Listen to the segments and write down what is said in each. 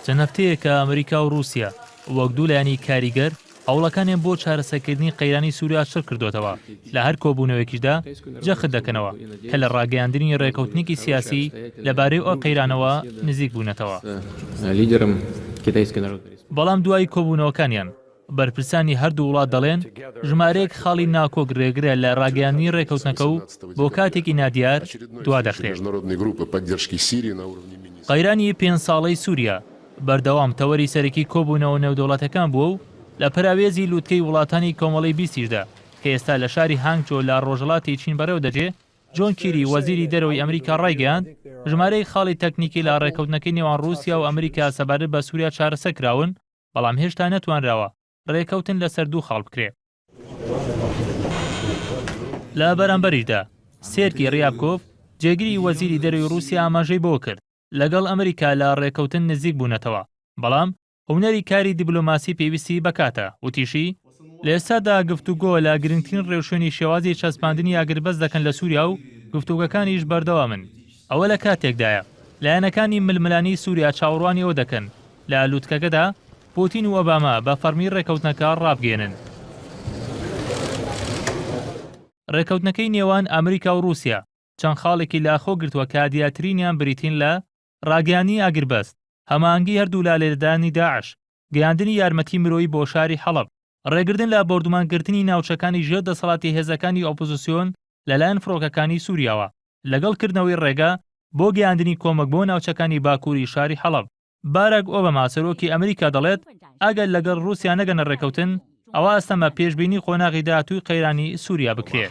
چەند هەفتەیە کە ئەمریکا و رووسیا وەک دوو لایەنی کاریگەر هەوڵەکانیان بۆ چارەسەرکردنی قەیرانی سووریا شڕ کردوتەوە لە هەر کۆبوونەوەیەکیشدا جەخت دەکەنەوە کە لە ڕاگەیاندنی ڕێکەوتنێکی سیاسی لەبارەی ئەو قەیرانەوە نزیک بوونەتەوە. بەڵام دوای کۆبوونەوەکانیان بەرپرسانی هەردوو وڵات دەڵێن ژمارەیەک خاڵی ناکۆک ڕێگرە لە ڕاگەیاندنی ڕێکەوتنەکە و بۆ کاتێکی نادیار دوا دەخرێت. قەیرانی 5 ساڵەی سووریا بەردەوام تەوەری سەرەکی کۆبوونەوە نێودەوڵەتەکان بووە و لە پەراوێزی لووتکەی وڵاتانی کۆمەڵی 20دا کە ئێستا لە شاری هانگجۆ لە ڕۆژهەڵاتی چین بەرەو دەجێ، جۆن کیری وەزیری دەرەوەی ئەمریکا ڕایگەیاند ژمارەی خاڵی تەکنیکی لە ڕێکەوتنەکەی نێوان رووسیا و ئەمریکا سەبارەت بە سووریا چارەسەر کراون، بەڵام هێشتا نەتوانراوە ڕێکەوتن لەسەر دوو خاڵ بکرێت. لە بەرامبەریشدا سێرکی ڕیابکۆڤ جێگیری وەزیری دەرەوەی رووسیا ئاماژەی بۆ کرد لەگەڵ ئەمریکا لە ڕێکەوتن نزیک بوونەتەوە، بەڵام هونەری کاری دیبلۆماسی پێویستی بەکاتە وتیشی لە ئێستادا گفتوگۆ لە گرنگترین ڕێوشێنی شێوازی چەسپاندنی ئاگربەست دەکەن لە سووریا و گفتوگەکانیش بەردەوامن. ئەوە لە کاتێکدایە لایەنەکانی ململانی سووریا چاوەڕوانی ئەوە دەکەن لە لووتکەکەدا پوتین و ئۆباما بە فەرمی ڕێکەوتنەکە ڕابگەێنن. ڕێکەوتنەکەی نێوان ئەمریکا و رووسیا چەند خاڵێکی لاخۆ گرتووە کە دیاترینیان بریتین لە ڕاگەیاندنی ئاگربەست، هەماهەنگی هەردوو لالێدانی داعش، گەیاندنی یارمەتی مرۆیی بۆ شاری حەڵەب، ڕێگرتن لە بۆردومانگرتنی ناوچەکانی ژێر دەسەڵاتی هێزەکانی ئۆپۆزیسیۆن لەلایەن فڕۆکەکانی سووریاوە لەگەڵکردنەوەی ڕێگا بۆ گەیاندنی کۆمەک بۆ ناوچەکانی باکووری شاری حەڵەب. باراک ئۆباما سەرۆکی ئەمریکا دەڵێت ئەگەر لەگەڵ رووسیا نەگەنە ڕێکەوتن، ئەوە ئەستەمە پێشبینی قۆناغی داهاتووی قەیرانی سووریا بکرێت.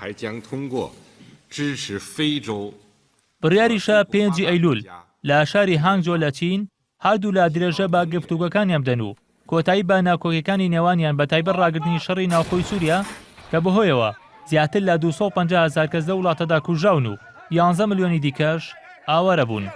بڕیاریشە 5 ئەیلول لە شاری هانگجۆ لە چین هەردوو لا درێژە بە گفتوگەکانیان بدەن و کۆتایی بە ناکۆکیەکانی نێوانیان بە تایبەت ڕاگرتنی شەڕی ناوخۆی سووریا کە بەهۆیەوە زیاتر لە 250,000 کەس لە وڵاتەدا کوژراون و 11 ملیۆنی دیکەش ئاوارە بوون.